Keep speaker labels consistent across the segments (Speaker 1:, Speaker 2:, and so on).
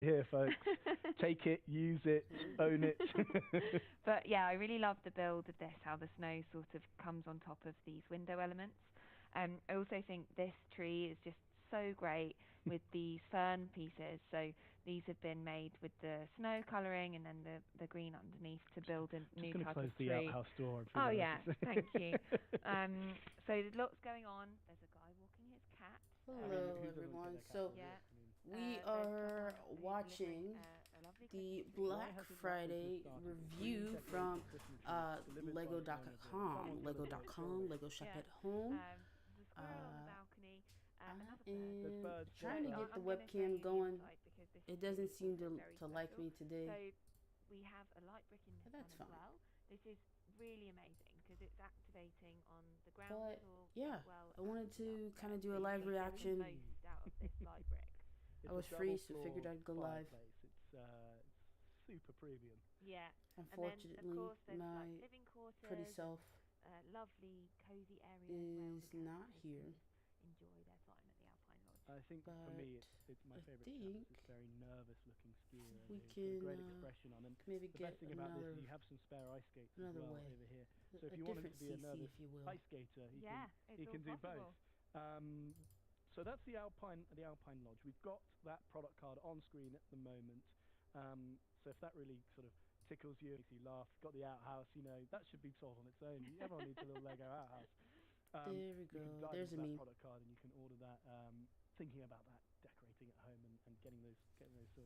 Speaker 1: Here, folks. Take it, use it, own it.
Speaker 2: But yeah, I really love the build of this, how the snow sort of comes on top of these window elements. I also think this tree is just so great with these fern pieces. So these have been made with the snow colouring and then the green underneath to build a new type of tree.
Speaker 1: Just going to close the outhouse door.
Speaker 2: Oh yeah, thank you. So there's lots going on. There's a guy walking his cat.
Speaker 3: Hello everyone. So we are watching the Black Friday review from Lego.com, Lego Shop at Home. I'm trying to get the webcam going. It doesn't seem to like me today.
Speaker 2: So we have a light brick in this one as well. This is really amazing because it's activating on the ground floor.
Speaker 3: Yeah, I wanted to kind of do a live reaction.
Speaker 2: Out of this light brick.
Speaker 3: I was free, so figured I'd go live.
Speaker 1: It's super premium.
Speaker 2: Yeah.
Speaker 3: Unfortunately,
Speaker 2: and then, of course, there's
Speaker 3: my
Speaker 2: living quarters,
Speaker 3: pretty self
Speaker 2: lovely cozy area
Speaker 3: is not here.
Speaker 2: Enjoy their time at the Alpine Lodge.
Speaker 1: I think
Speaker 3: but
Speaker 1: for me, it's my favourite. It's very nervous-looking skier.
Speaker 3: We can
Speaker 1: great expression on, and
Speaker 3: maybe
Speaker 1: the
Speaker 3: get
Speaker 1: best thing about this is you have some spare ice skates as well over here. So if you wanted to be a nervous ice skater, you can do both. So that's the Alpine Lodge. We've got that product card on screen at the moment. So if that really sort of tickles you, makes you laugh, got the outhouse, that should be sold on its own. Everyone needs a little Lego outhouse.
Speaker 3: There we go. There's a meme.
Speaker 1: Product card, and you can order that. Thinking about that, decorating at home, and getting those.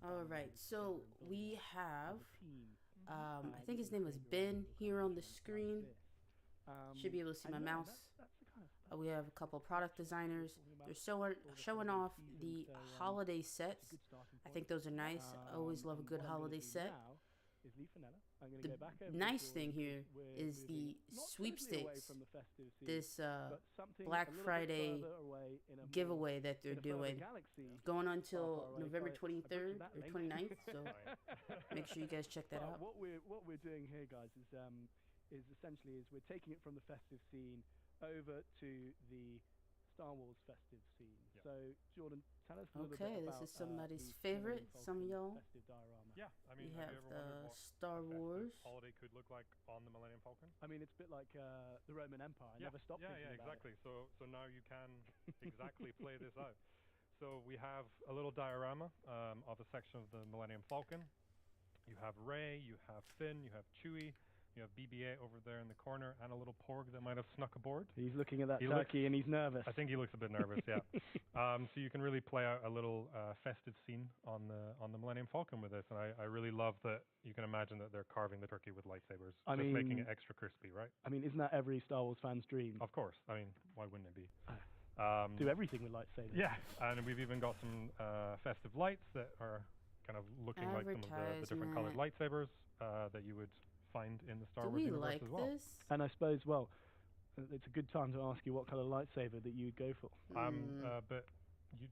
Speaker 3: All right. So we have. I think his name was Ben here on the screen. Should be able to see my mouse. We have a couple product designers. They're showing off the holiday sets. I think those are nice. I always love a good holiday set. The nice thing here is the sweepstakes, this Black Friday giveweue that they're doing, going on until November 23rd or 29th, so make sure you guys check that out.
Speaker 1: What we're doing here, guys, is essentially we're taking it from the festive scene over to the Star Wars festive scene. Yep. So, Jordan, tell us a little bit about
Speaker 3: this is somebody's favorite, some of y'all.
Speaker 4: Yeah, I mean,
Speaker 3: we have the Star Wars.
Speaker 4: Holiday could look like on the Millennium Falcon.
Speaker 1: I mean, it's a bit like the Roman Empire. I never stopped thinking about
Speaker 4: exactly.
Speaker 1: it.
Speaker 4: So now you can exactly play this out. So we have a little diorama of a section of the Millennium Falcon. You have Rey, you have Finn, you have Chewie. You have BB-8 over there in the corner, and a little porg that might have snuck aboard.
Speaker 1: He's looking at that turkey, and he's nervous.
Speaker 4: I think he looks a bit nervous, yeah. So you can really play out a little festive scene on the Millennium Falcon with this, and I really love that you can imagine that they're carving the turkey with lightsabers, just making it extra crispy, right?
Speaker 1: I mean, isn't that every Star Wars fan's dream?
Speaker 4: Of course. I mean, why wouldn't it be?
Speaker 1: Do everything with lightsabers.
Speaker 4: Yeah, and we've even got some festive lights that are kind of a like some of the different colored lightsabers that you would find in the Star Wars universe as well.
Speaker 3: This?
Speaker 1: And I suppose, well, it's a good time to ask you what color lightsaber that you would go for.
Speaker 4: I'm a bit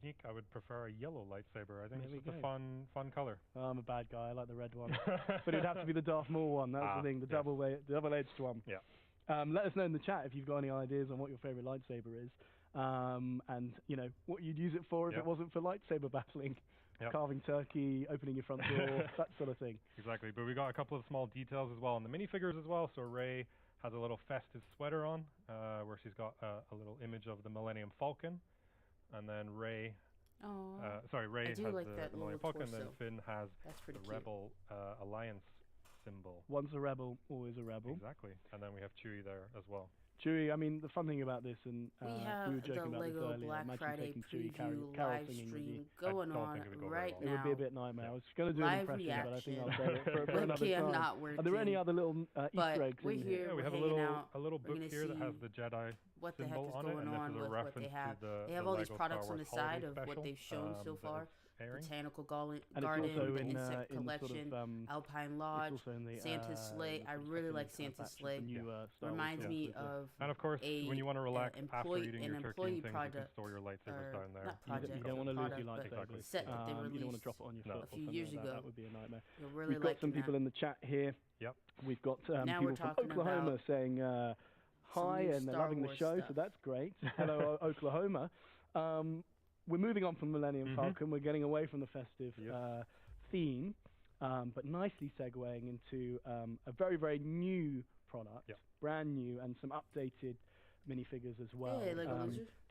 Speaker 4: unique. I would prefer a yellow lightsaber. I think it's just a fun color.
Speaker 1: Oh, I'm a bad guy. I like the red one. But it'd have to be the Darth Maul one. That's the thing, the double-edged one.
Speaker 4: Yeah.
Speaker 1: Let us know in the chat if you've got any ideas on what your favorite lightsaber is. And, what you'd use it for if it wasn't for lightsaber battling. Yep. Carving turkey, opening your front door, that sort of thing.
Speaker 4: Exactly, but we got a couple of small details as well on the minifigures as well. So Rey has a little festive sweater on, where she's got a little image of the Millennium Falcon, and then Rey has the Millennium Falcon, and then Finn has the Rebel Alliance symbol.
Speaker 1: Once a rebel, always a rebel.
Speaker 4: Exactly, and then we have Chewie there as well.
Speaker 1: Chewie, I mean, the fun thing about this, and
Speaker 3: we were joking about this earlier, Black Friday preview live stream going on right now.
Speaker 1: It would be a bit nightmare. I was going to do an impression, but I think I'll say it for another time.
Speaker 3: Not working.
Speaker 1: Are there any other little Easter eggs in here?
Speaker 4: Yeah, we have a little book here that has the Jedi
Speaker 3: what the heck
Speaker 4: symbol
Speaker 3: is
Speaker 4: on it,
Speaker 3: going on with what they have. They have all these products on the side of what they've shown so far. Botanical Garden, the Insect Collection, Alpine Lodge, Santa's Sleigh. I really like Santa's Sleigh. Reminds me of
Speaker 4: and of course, when you want to relax after eating your turkey and things, you can store your lightsabers down there.
Speaker 1: You don't want to lose your lightsaber.
Speaker 3: Set that they released
Speaker 1: you don't want to drop it on your foot.
Speaker 3: A few years ago.
Speaker 1: That would be a nightmare.
Speaker 3: Really
Speaker 1: We've got some people in the chat here.
Speaker 4: Yep.
Speaker 1: We've got people from Oklahoma saying hi and they're loving the show, so that's great. Hello, Oklahoma. We're moving on from Millennium Falcon. We're getting away from the festive theme, but nicely segueing into a very, very new product, brand new, and some updated minifigures as well.
Speaker 3: Hey,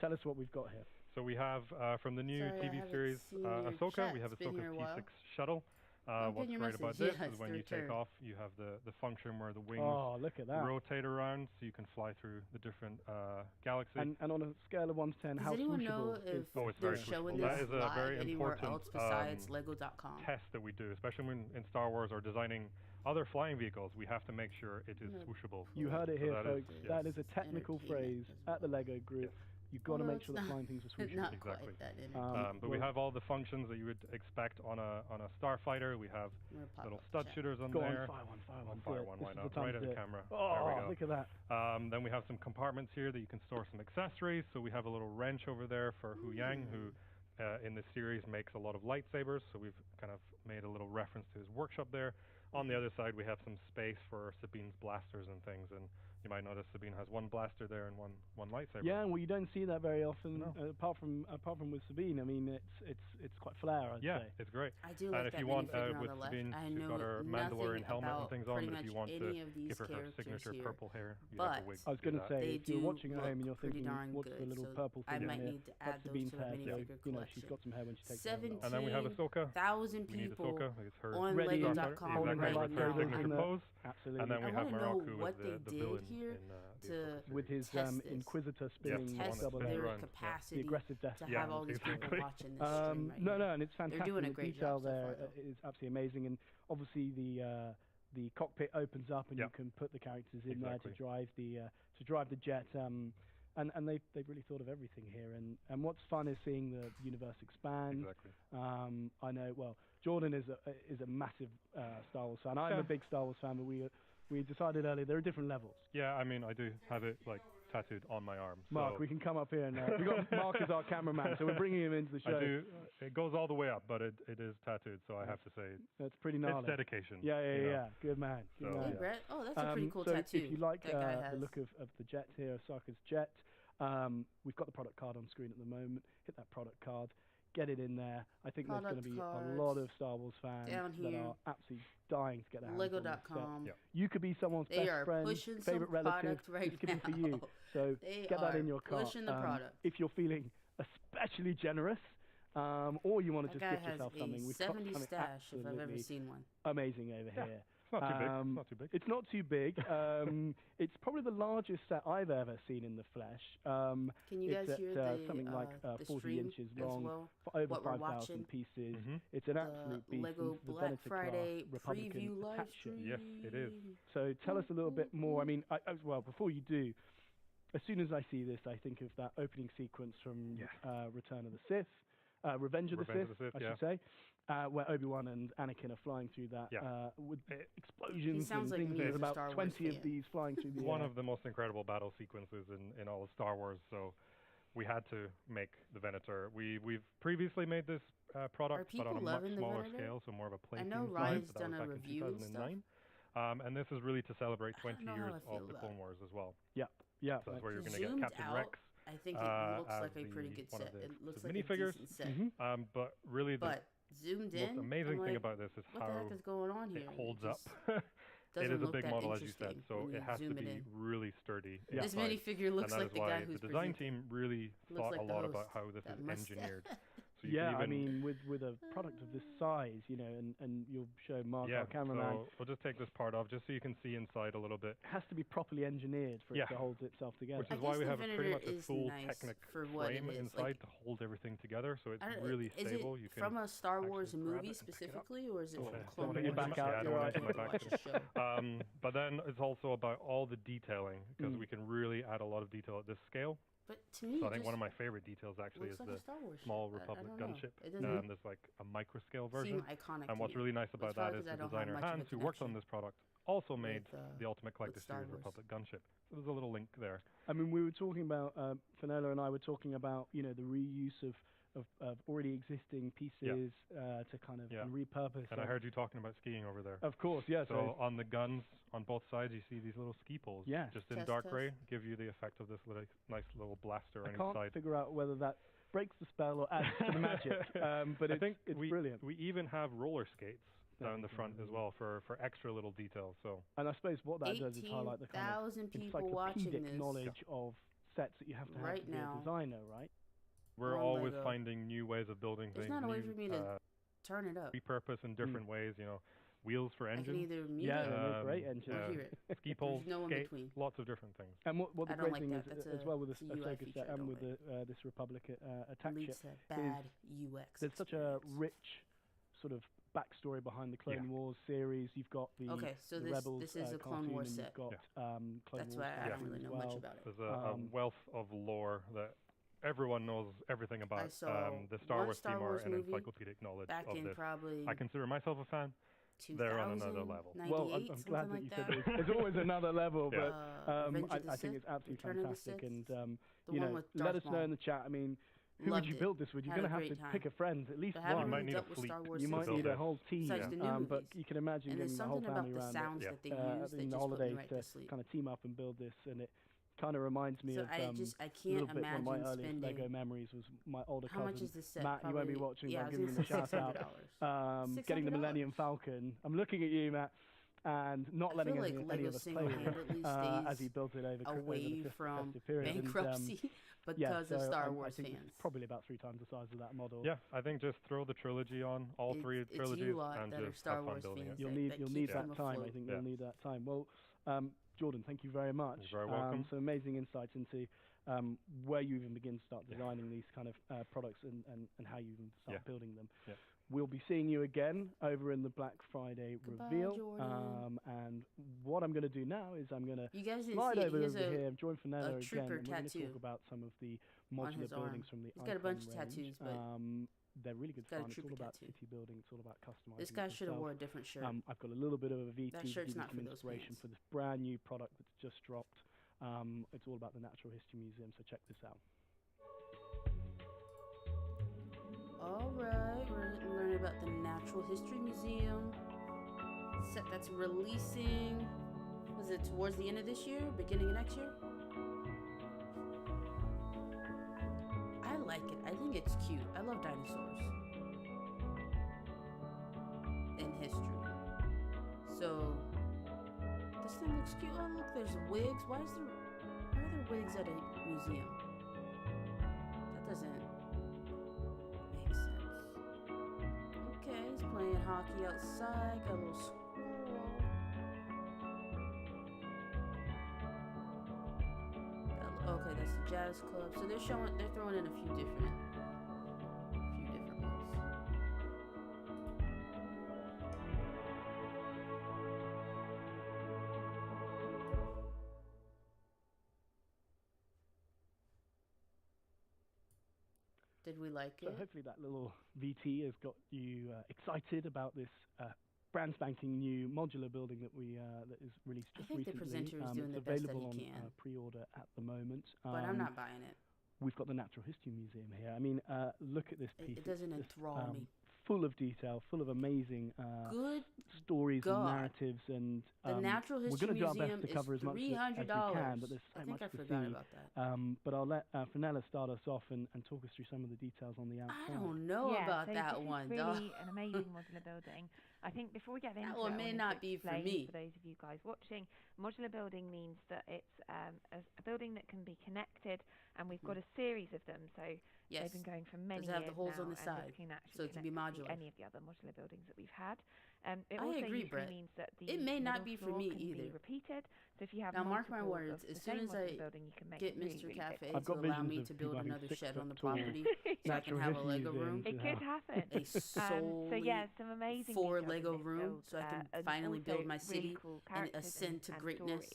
Speaker 1: tell us what we've got here.
Speaker 4: So we have from the new TV series Ahsoka, we have Ahsoka's T6 shuttle. What's great about this is when you take off, you have the function where the wings rotate around, so you can fly through the different galaxies.
Speaker 1: And on a scale of 1 to 10, how swooshable is
Speaker 3: this?
Speaker 4: It's very swooshable. That is a very important
Speaker 3: besides Lego.com
Speaker 4: test that we do, especially when in Star Wars or designing other flying vehicles. We have to make sure it is swooshable.
Speaker 1: You heard it here, folks. That is a technical phrase at the Lego Group. You've got to make sure the flying things are swooshable.
Speaker 4: Exactly. But we have all the functions that you would expect on a starfighter. We have little stud shooters on there.
Speaker 1: Fire one.
Speaker 4: Why not? Right at the camera.
Speaker 1: Oh,
Speaker 4: there we go.
Speaker 1: Look at that.
Speaker 4: Then we have some compartments here that you can store some accessories. So we have a little wrench over there for Hu Yang, who in this series makes a lot of lightsabers. So we've kind of made a little reference to his workshop there. On the other side, we have some space for Sabine's blasters and things, and you might notice Sabine has one blaster there and one lightsaber.
Speaker 1: Yeah, well, you don't see that very often, apart from with Sabine. I mean, it's quite flair, I'd say.
Speaker 4: It's great.
Speaker 3: I do like
Speaker 4: and if you want, with Sabine, she's got her Mandalorian helmet and things on, but if you want to give her signature purple hair, you have a wig.
Speaker 1: I was going to say, if you're watching at home and you're thinking, what's the little purple thing in there? That's Sabine's hair, so, you know, she's got some hair when she takes it off.
Speaker 4: And then we have Ahsoka.
Speaker 3: 17,000
Speaker 4: we need
Speaker 3: people
Speaker 4: Ahsoka. It's her
Speaker 3: on Lego.com
Speaker 4: right now. Signature pose.
Speaker 1: Absolutely.
Speaker 4: And then we have Moroku with the villain
Speaker 1: with his Inquisitor spinning double
Speaker 3: their capacity
Speaker 1: the aggressive death.
Speaker 3: To have all these people watching this stream right
Speaker 1: No, and it's fantastic.
Speaker 3: They're doing a great
Speaker 1: detail
Speaker 3: job
Speaker 1: there
Speaker 3: so far,
Speaker 1: is absolutely amazing, and obviously the cockpit opens up and you can put the characters in there to drive the jet. And they've really thought of everything here, and what's fun is seeing the universe expand.
Speaker 4: Exactly.
Speaker 1: I know. Well, Jordan is a massive Star Wars fan. I'm a big Star Wars fan, but we decided earlier there are different levels.
Speaker 4: Yeah, I mean, I do have it like tattooed on my arm.
Speaker 1: Mark, we can come up here and we got Mark as our cameraman, so we're bringing him into the show.
Speaker 4: I do. It goes all the way up, but it is tattooed, so I have to say
Speaker 1: that's pretty gnarly.
Speaker 4: It's dedication.
Speaker 1: Yeah. Good man. Good man.
Speaker 3: Hey, Brett. Oh, that's a pretty cool
Speaker 1: so
Speaker 3: tattoo.
Speaker 1: If you like the look of the jet here, Ahsoka's jet, we've got the product card on screen at the moment. Hit that product card. Get it in there. I think there's going to be a lot of Star Wars fans that are absolutely dying to get their hands on this
Speaker 3: Lego.com.
Speaker 1: You could be someone's best friend, favorite relative. This could be for you. So get that in your cart.
Speaker 3: Pushing the product.
Speaker 1: If you're feeling especially generous, or you want to just gift yourself something,
Speaker 3: we've got something stash if I've ever seen one.
Speaker 1: Amazing over here.
Speaker 4: It's not too big.
Speaker 1: It's not too big. It's probably the largest set I've ever seen in the flesh.
Speaker 3: Can you guys hear
Speaker 1: something like 40 inches long, over 5,000 pieces. It's an absolute beast.
Speaker 3: Lego Black Friday preview live stream.
Speaker 4: Yes, it is.
Speaker 1: So tell us a little bit more. I mean, before you do, as soon as I see this, I think of that opening sequence from Return of the Sith. Revenge of the Sith, I should say, where Obi-Wan and Anakin are flying through that with explosions and things. There's about 20 of these flying through the air.
Speaker 4: One of the most incredible battle sequences in all of Star Wars, so we had to make the Venator. We've previously made this product, but on a much smaller scale, so more of a playtheme size.
Speaker 3: I know Ryan's done a review
Speaker 4: in 2009. And this is really to celebrate 20 years of the Clone Wars as well.
Speaker 1: Yeah.
Speaker 4: So that's where you're going to get Captain Rex.
Speaker 3: I think it looks like a pretty good set. It looks like
Speaker 4: minifigures.
Speaker 3: A decent set.
Speaker 4: But really,
Speaker 3: zoomed in,
Speaker 4: most amazing thing about this is how
Speaker 3: the heck is going on here?
Speaker 4: It holds up. It is a big model, as you said, so it has to be really sturdy.
Speaker 3: This minifigure looks like the guy who's
Speaker 4: the design team really thought a lot about how this is engineered. So I mean, with a product of this size, and you'll show Mark, our cameraman. So we'll just take this part off, just so you can see inside a little bit.
Speaker 1: It has to be properly engineered for it to hold itself together.
Speaker 4: Which is why we have pretty much a full Technic frame inside to hold everything together, so it's really stable.
Speaker 3: Is it from a Star Wars movie specifically, or is it from Clone Wars?
Speaker 1: Get back out.
Speaker 4: I don't want to get my back to but then it's also about all the detailing, because we can really add a lot of detail at this scale.
Speaker 3: But to me,
Speaker 4: so I think one of my favorite details actually is the small Republic gunship. There's like a micro scale version.
Speaker 3: Iconic
Speaker 4: and what's really nice about that is the designer Hans, who worked on this product, also made the Ultimate Collector Series Republic gunship. So there's a little link there.
Speaker 1: I mean, we were talking about Fenella and I were talking about the reuse of already existing pieces to kind of repurpose.
Speaker 4: And I heard you talking about skiing over there.
Speaker 1: Of course, yes.
Speaker 4: So on the guns on both sides, you see these little ski poles.
Speaker 1: Yeah.
Speaker 4: Just in dark gray, give you the effect of this nice little blaster on each side.
Speaker 1: I can't figure out whether that breaks the spell or adds to the magic. But it's brilliant.
Speaker 4: We even have roller skates down the front as well for extra little details. So.
Speaker 1: And I suppose what that does is highlight the kind of encyclopedic knowledge of sets that you have to have to be a designer, right?
Speaker 4: We're always finding new ways of building things.
Speaker 3: There's not a way for me to turn it up.
Speaker 4: Repurpose in different ways, wheels for engines.
Speaker 3: I can either mute it
Speaker 1: great engines.
Speaker 3: or hear it.
Speaker 4: Ski poles, skates, lots of different things.
Speaker 1: And what the great thing is, as well with the Ahsoka set and with this Republic attack ship,
Speaker 3: bad UX.
Speaker 1: There's such a rich sort of backstory behind the Clone Wars series. You've got the Rebels.
Speaker 3: This is a Clone Wars set.
Speaker 1: You've got Clone
Speaker 3: That's
Speaker 1: Wars
Speaker 3: why I don't really know much about it.
Speaker 4: There's a wealth of lore that everyone knows everything about. The Star Wars team are an encyclopedic knowledge of this. I consider myself a fan. They're on another level.
Speaker 1: Well, I'm glad that you said there's always another level, but I think it's absolutely fantastic. And let us know in the chat. I mean, who would you build this with? You're going to have to pick a friend, at least one.
Speaker 4: You might need a fleet.
Speaker 1: You might need a whole team. But you can imagine getting the whole family around in the holidays to kind of team up and build this. And it kind of reminds me of
Speaker 3: I
Speaker 1: a little bit one of my earliest Lego memories was my older cousin.
Speaker 3: How much is this set?
Speaker 1: Matt, you won't be watching, but I'm giving him a shout out. Getting the Millennium Falcon. I'm looking at you, Matt, and not letting any of us play with it as he built it over the festive period.
Speaker 3: Bankruptcy. Because of Star Wars
Speaker 1: fans. It's probably about 3 times the size of that model.
Speaker 4: Yeah, I think just throw the trilogy on, all 3 trilogies, and just have fun building it.
Speaker 1: You'll need that time. I think you'll need that time. Well, Jordan, thank you very much.
Speaker 4: You're very welcome.
Speaker 1: Some amazing insights into where you even begin to start designing these kind of products and how you even start building them. Yeah. We'll be seeing you again over in the Black Friday reveal. And what I'm going to do now is I'm going to slide over here, join Fenella again, and we're going to talk about some of the modular buildings from the
Speaker 3: He's got a bunch of tattoos, but
Speaker 1: they're really good fun. It's all about city building. It's all about customizing.
Speaker 3: This guy should have worn a different shirt.
Speaker 1: I've got a little bit of a VT to give you some
Speaker 3: inspiration
Speaker 1: for this brand new product that's just dropped. It's all about the Natural History Museum, so check this out.
Speaker 3: All right, we're learning about the Natural History Museum set that's releasing. Was it towards the end of this year, beginning of next year? I like it. I think it's cute. I love dinosaurs in history. So this thing looks cute. Oh look, there's wigs. Why are there wigs at a museum? That doesn't make sense. Okay, he's playing hockey outside. Got a little squirrel. Okay, that's the jazz club. So they're throwing in a few different ones. Did we like it?
Speaker 1: So hopefully that little VT has got you excited about this brand spanking new modular building that is released just recently.
Speaker 3: I think the presenter is doing the best that he can.
Speaker 1: Available on pre-order at the moment.
Speaker 3: But I'm not buying it.
Speaker 1: We've got the Natural History Museum here. I mean, look at this piece.
Speaker 3: It doesn't enthrall me.
Speaker 1: Full of detail, full of amazing
Speaker 3: Good
Speaker 1: stories and narratives, and
Speaker 3: the Natural History
Speaker 1: we're going to do our
Speaker 3: Museum
Speaker 1: best to cover as much as we can, but there's so much to see.
Speaker 3: About that.
Speaker 1: But I'll let Fenella start us off and talk us through some of the details on the outside.
Speaker 3: I don't know about that one.
Speaker 2: It's really an amazing modular building. I think before we get into
Speaker 3: that one may not be for me.
Speaker 2: For those of you guys watching, modular building means that it's a building that can be connected, and we've got a series of them. So they've been going for many years
Speaker 3: have the holes
Speaker 2: now,
Speaker 3: on the side, so it can be modular.
Speaker 2: Any of the other modular buildings that we've had. It
Speaker 3: I
Speaker 2: also
Speaker 3: agree,
Speaker 2: usually
Speaker 3: Brett.
Speaker 2: means that the
Speaker 3: it may not be for me
Speaker 2: can
Speaker 3: either.
Speaker 2: Be repeated. So if you have
Speaker 3: now, mark my words. As soon as I
Speaker 2: building, you can make
Speaker 3: get
Speaker 2: really,
Speaker 3: Mr.
Speaker 2: really
Speaker 3: Cafe
Speaker 1: to
Speaker 3: allow me to build another shed on the property, so I can have a Lego room.
Speaker 2: It could happen.
Speaker 3: A solely
Speaker 2: some amazing
Speaker 3: for Lego room, so I can finally build my city and ascend to greatness.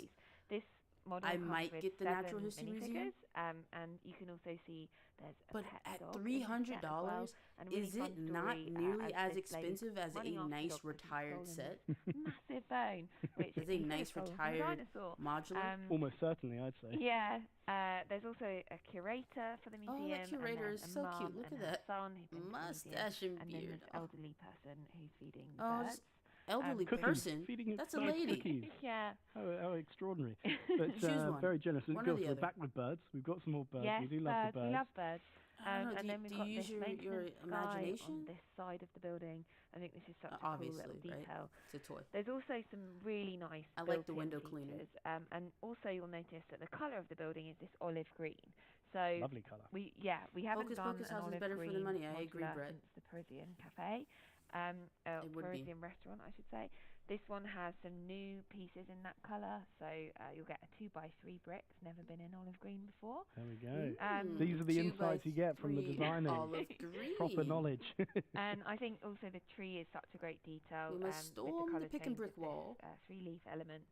Speaker 2: This model
Speaker 3: I might get the Natural History Museum.
Speaker 2: And you can also see there's a pet
Speaker 3: at
Speaker 2: dog
Speaker 3: $300,
Speaker 2: really
Speaker 3: is it not nearly as expensive as a nice retired set?
Speaker 2: Massive bone, which
Speaker 3: is a nice retired modular.
Speaker 1: Almost certainly, I'd say.
Speaker 2: Yeah. There's also a curator for the museum.
Speaker 3: Oh, that curator is so cute. Look at that
Speaker 2: mustache
Speaker 3: and
Speaker 2: then
Speaker 3: beard.
Speaker 2: this elderly person who's feeding birds.
Speaker 3: Elderly person? That's a lady.
Speaker 1: Cookies.
Speaker 2: Yeah.
Speaker 1: How extraordinary. But very generous. We'll go back with birds. We've got some more birds.
Speaker 2: Yes,
Speaker 1: we do love the birds.
Speaker 2: We love birds. And then we've got this maintenance guy on this side of the building. I think this is such a cool little detail.
Speaker 3: Right? It's a toy.
Speaker 2: There's also some really nice
Speaker 3: I like the window
Speaker 2: features.
Speaker 3: cleaner.
Speaker 2: And also you'll notice that the colour of the building is this olive green. So
Speaker 1: lovely colour.
Speaker 2: We haven't done an olive
Speaker 3: better
Speaker 2: green
Speaker 3: for the money. I agree, Brett.
Speaker 2: since the Parisian Cafe. Parisian restaurant, I should say. This one has some new pieces in that colour, so you'll get a 2x3 bricks, never been in olive green before.
Speaker 1: There we go. These are the insights you get from the designers.
Speaker 3: Olive green.
Speaker 1: Proper knowledge.
Speaker 2: And I think also the tree is such a great detail.
Speaker 3: We must storm the pick and brick wall.
Speaker 2: 3-leaf element.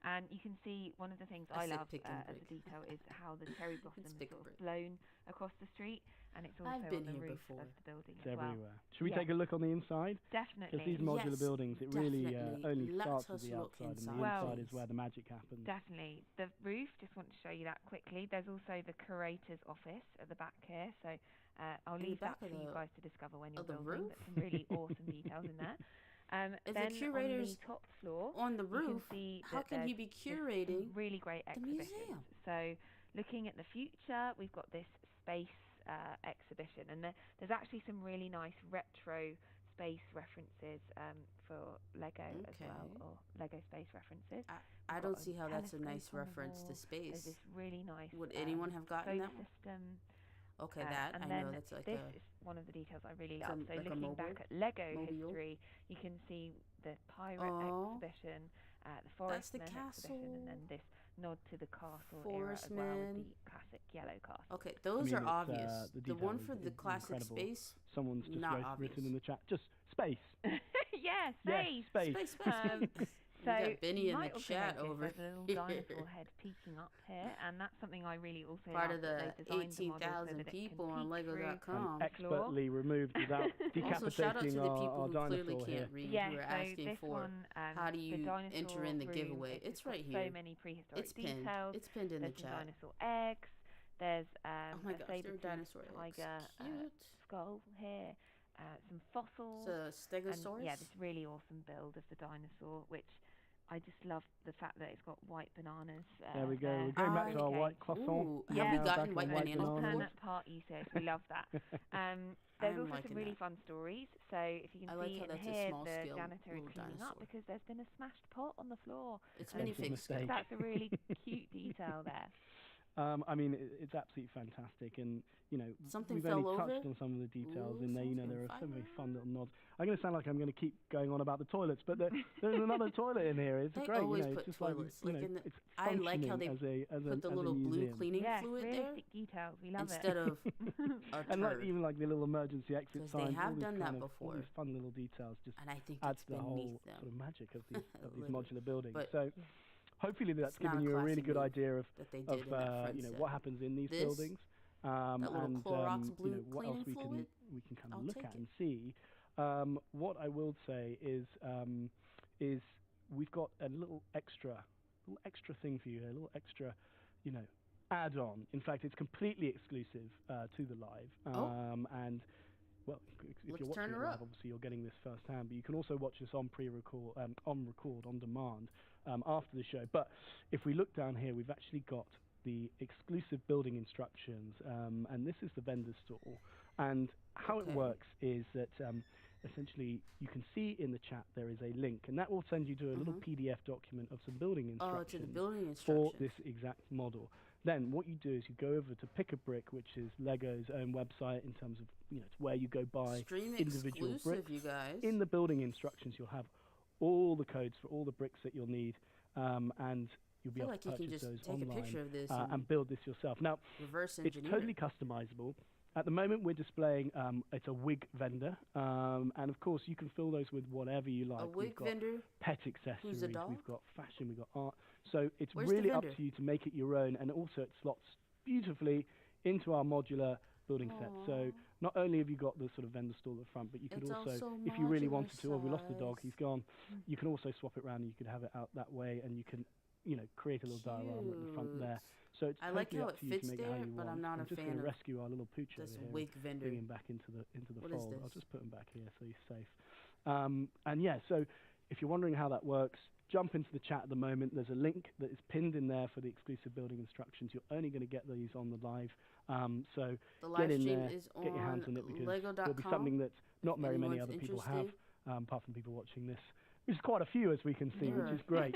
Speaker 2: And you can see one of the things I love as a detail is how the cherry blossoms sort of blown across the street, and it's also on the roof of the building as well.
Speaker 1: Everywhere. Should we take a look on the inside?
Speaker 2: Definitely.
Speaker 1: Because these modular buildings, it really only starts with the outside, and the inside is where the magic happens.
Speaker 2: Definitely. The roof, just want to show you that quickly. There's also the curator's office at the back here, so I'll leave that for you guys to discover when you're building. There's some really awesome details in there.
Speaker 3: If
Speaker 2: then
Speaker 3: the curator's
Speaker 2: on the top floor,
Speaker 3: on the roof,
Speaker 2: how
Speaker 3: can he be curating
Speaker 2: really great exhibitions? So looking at the future, we've got this space exhibition, and there's actually some really nice retro space references for Lego as well, or Lego space references.
Speaker 3: I don't see how that's a nice reference to space.
Speaker 2: There's this really nice
Speaker 3: would anyone have gotten that
Speaker 2: system.
Speaker 3: Okay, that
Speaker 2: and
Speaker 3: I
Speaker 2: then
Speaker 3: know that's like
Speaker 2: this is one of the details I really love. So looking back at Lego history, you can see the pirate exhibition, the Forestman exhibition, and then this nod to the castle era as well with the classic yellow castle.
Speaker 3: Okay, those are obvious. The one for the classic space,
Speaker 1: someone's just written in the chat, just space.
Speaker 2: Yes,
Speaker 1: space.
Speaker 3: Space.
Speaker 2: So
Speaker 3: got Benny in the chat over
Speaker 2: there's a little dinosaur head peeking up here, and that's something I really also
Speaker 3: part
Speaker 2: love.
Speaker 3: of the 18,000 people on Lego.com.
Speaker 1: Expertly removed without decapitating
Speaker 3: also, shout out to the people who clearly can't read.
Speaker 2: Yeah,
Speaker 3: who are asking for how do you enter in the giveaway. It's right here.
Speaker 2: So many prehistoric details.
Speaker 3: It's pinned in the chat.
Speaker 2: There's dinosaur eggs. There's
Speaker 3: oh my gosh, there are dinosaur
Speaker 2: tiger skull here. Some fossils.
Speaker 3: It's a stegosaurus.
Speaker 2: And, yeah, this really awesome build of the dinosaur, which I just love the fact that it's got white bananas.
Speaker 1: There we go. We're going back to our white croissant.
Speaker 3: Have we gotten white bananas before?
Speaker 2: Planet Part users. We love that. There's also some really fun stories. So if you can see in here, the janitor is cleaning up because there's been a smashed pot on the floor.
Speaker 3: It's minifigs.
Speaker 2: That's a really cute detail there.
Speaker 1: I mean, it's absolutely fantastic, and
Speaker 3: something
Speaker 1: we've only touched on some of the details in there. There are so many fun little nods. I'm going to sound like I'm going to keep going on about the toilets, but there's another toilet in here. It's great.
Speaker 3: Always
Speaker 1: it's
Speaker 3: put
Speaker 1: just
Speaker 3: toilets.
Speaker 1: it's
Speaker 3: I like how they
Speaker 1: put
Speaker 3: the little blue cleaning fluid there.
Speaker 2: Details. We love
Speaker 3: instead of
Speaker 1: and even like the little emergency exit signs.
Speaker 3: They have done that before.
Speaker 1: All these fun little details just
Speaker 3: and I think
Speaker 1: adds to the whole sort of magic of these modular buildings. So. Hopefully that's given you a really good idea of what happens in these buildings, and what else we can kind of look at and see. What I will say is we've got a little extra thing for you, a little extra, add-on. In fact, it's completely exclusive to the live, and. Well, if you're watching it live, obviously you're getting this firsthand, but you can also watch this on pre-record, on demand after the show. But if we look down here, we've actually got the exclusive building instructions, and this is the vendor stall. And how it works is that essentially you can see in the chat there is a link, and that will send you to a little PDF document of some building instructions,
Speaker 3: to the building instructions
Speaker 1: for this exact model. Then what you do is you go over to Pick a Brick, which is Lego's own website in terms of it's where you go buy individual bricks.
Speaker 3: You guys.
Speaker 1: In the building instructions, you'll have all the codes for all the bricks that you'll need, and you'll be able to purchase those online
Speaker 3: a picture of this
Speaker 1: and build this yourself. Now, it's totally customizable. At the moment, we're displaying it's a wig vendor, and of course you can fill those with whatever you like.
Speaker 3: A wig vendor,
Speaker 1: pet accessories,
Speaker 3: who's a dog?
Speaker 1: We've got fashion, we've got art. So it's really up to you to make it your own, and also it slots beautifully into our modular building set. So not only have you got the sort of vendor stall at the front, but you could also if you really wanted to, we lost the dog, he's gone. You can also swap it around, and you could have it out that way, and you can create a little diorama at the front there. So it's totally up to you to make it how you want.
Speaker 3: I'm not a fan of
Speaker 1: just going to rescue our little pooch
Speaker 3: this
Speaker 1: over
Speaker 3: wig
Speaker 1: here,
Speaker 3: vendor.
Speaker 1: Bring him back into the
Speaker 3: What
Speaker 1: fold.
Speaker 3: Is this?
Speaker 1: I'll just put him back here so he's safe. And yeah, so if you're wondering how that works, jump into the chat at the moment. There's a link that is pinned in there for the exclusive building instructions. You're only going to get these on the live. So
Speaker 3: the live
Speaker 1: get in
Speaker 3: stream
Speaker 1: there,
Speaker 3: is
Speaker 1: get your hands on it, because there'll be something that not very many other people have, apart from people watching this, which is quite a few, as we can see, which is great.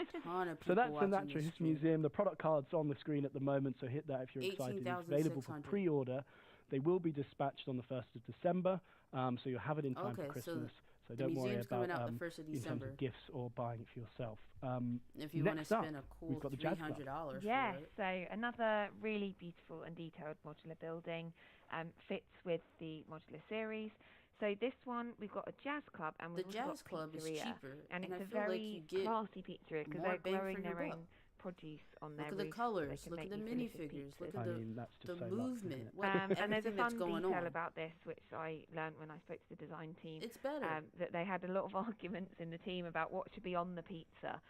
Speaker 1: So that's the Natural History Museum. The product card's on the screen at the moment, so hit that if you're excited. It's available for pre-order. They will be dispatched on the 1st of December, so you'll have it in time for Christmas. So don't worry about
Speaker 3: out the 1st of
Speaker 1: in terms of gifts or buying it for yourself.
Speaker 3: If you want to spend a cool $300
Speaker 2: yes,
Speaker 3: for it.
Speaker 2: So another really beautiful and detailed modular building, fits with the modular series. So this one, we've got a jazz club, and we've also got
Speaker 3: jazz club is cheaper,
Speaker 2: and it's a very classy pizzeria because they're growing their own produce on their
Speaker 3: roof. Look at the colors, look at the minifigures, look at the movement.
Speaker 2: And there's a fun detail about this, which I learned when I spoke to the design team.
Speaker 3: It's better.
Speaker 2: That they had a lot of arguments in the team about what should be on the pizza.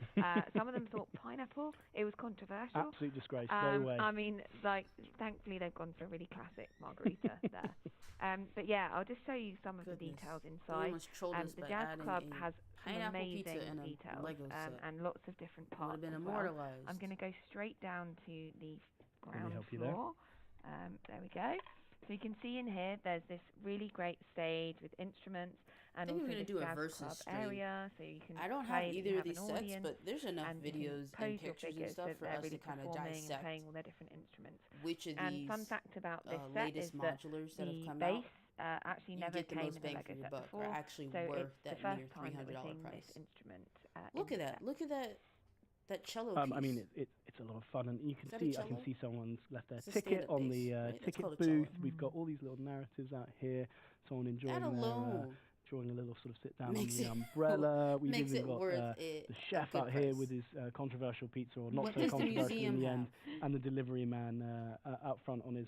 Speaker 2: Some of them thought pineapple. It was controversial.
Speaker 1: Absolute disgrace. No way.
Speaker 2: I mean, like, thankfully they've gone for a really classic margarita there. But yeah, I'll just show you some of the details inside. The Jazz Club has some amazing details and lots of different parts as well. I'm going to go straight down to the ground floor. There we go. So you can see in here, there's this really great stage with instruments, and also this Jazz Club area, so you can.
Speaker 3: I don't have either of these sets, but there's enough videos and pictures and stuff for us to kind of dissect
Speaker 2: playing all their different instruments.
Speaker 3: Which of these
Speaker 2: fun fact about this set is that
Speaker 3: modulars that have come
Speaker 2: bass
Speaker 3: out,
Speaker 2: actually never came in a Lego set before,
Speaker 3: actually
Speaker 2: so
Speaker 3: worth
Speaker 2: it's
Speaker 3: that
Speaker 2: the first
Speaker 3: near
Speaker 2: time that we're
Speaker 3: $300
Speaker 2: seeing
Speaker 3: price.
Speaker 2: this instrument.
Speaker 3: Look at that! Look at that cello piece.
Speaker 1: I mean, it's a lot of fun, and you can see. I can see someone's left their
Speaker 3: It's a
Speaker 1: ticket on the
Speaker 3: right?
Speaker 1: ticket booth. We've got all these little narratives out here. Someone enjoying drawing a little sort of sit down on the umbrella. We've even got the chef out here with his controversial pizza, or not so controversial in the end, and the delivery man out front on his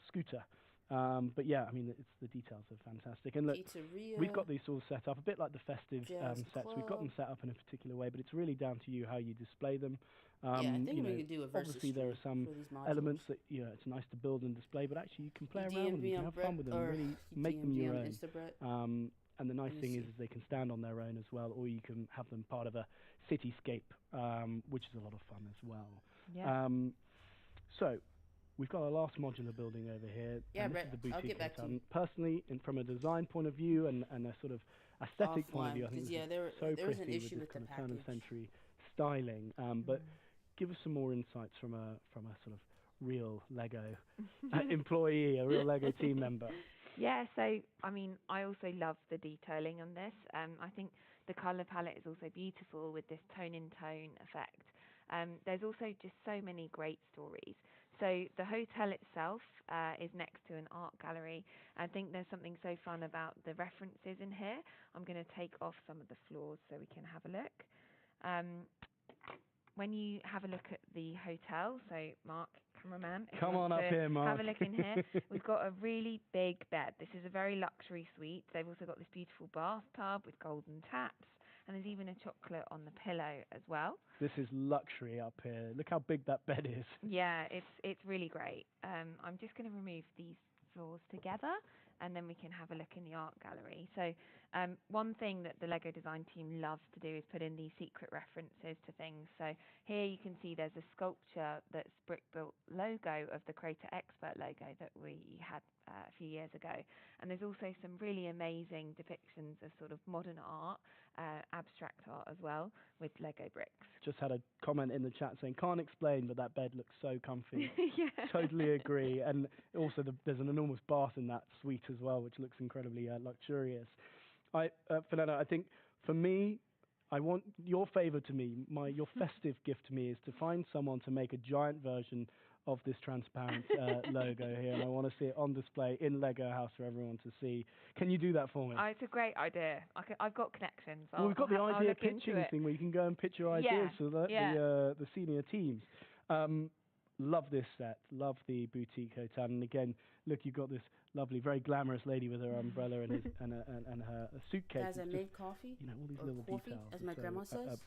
Speaker 1: scooter. But yeah, I mean, the details are fantastic. And look,
Speaker 3: Pizzeria,
Speaker 1: we've got these all set up a bit like the festive sets.
Speaker 3: Club.
Speaker 1: We've got them set up in a particular way, but it's really down to you how you display them.
Speaker 3: I think we can do a versus
Speaker 1: obviously there are some elements that it's nice to build and display, but actually you can play around with them, you can have fun with them, really make them your own. And the nice thing is they can stand on their own as well, or you can have them part of a cityscape, which is a lot of fun as well.
Speaker 3: Yeah.
Speaker 1: So we've got our last modular building over here.
Speaker 3: Yeah,
Speaker 1: and this
Speaker 3: Brett,
Speaker 1: is the boutique
Speaker 3: I'll get back to you.
Speaker 1: Personally, from a design point of view and a sort of aesthetic point of view, I think
Speaker 3: there was an issue with
Speaker 1: this kind of turn-of-century styling. But give us some more insights from a sort of real Lego employee, a real Lego team member.
Speaker 2: Yeah, so I mean, I also love the detailing on this. I think the colour palette is also beautiful with this tone-in-tone effect. There's also just so many great stories. So the hotel itself is next to an art gallery. I think there's something so fun about the references in here. I'm going to take off some of the floors so we can have a look. When you have a look at the hotel, so Mark, cameraman,
Speaker 1: come on up here, Mark.
Speaker 2: Have a look in here. We've got a really big bed. This is a very luxury suite. They've also got this beautiful bathtub with golden taps, and there's even a chocolate on the pillow as well.
Speaker 1: This is luxury up here. Look how big that bed is.
Speaker 2: Yeah, it's really great. I'm just going to remove these floors together, and then we can have a look in the art gallery. So one thing that the Lego design team loves to do is put in these secret references to things. So here you can see there's a sculpture that's brick built logo of the Creator Expert logo that we had a few years ago. And there's also some really amazing depictions of sort of modern art, abstract art as well, with Lego bricks.
Speaker 1: Just had a comment in the chat saying, can't explain, but that bed looks so comfy.
Speaker 2: Yeah.
Speaker 1: Totally agree. And also there's an enormous bath in that suite as well, which looks incredibly luxurious. Fernando, I think for me, I want your favor to me, your festive gift to me is to find someone to make a giant version of this transparent logo here, and I want to see it on display in Lego House for everyone to see. Can you do that for me?
Speaker 2: Oh, it's a great idea. I've got connections.
Speaker 1: Well, we've got the idea pitching thing where you can go and pitch your ideas to the senior teams. Love this set. Love the boutique hotel. And again, look, you've got this lovely, very glamorous lady with her umbrella and her suitcase.
Speaker 3: Guys, I made coffee.
Speaker 1: You know, all these little details.
Speaker 3: As my grandma says.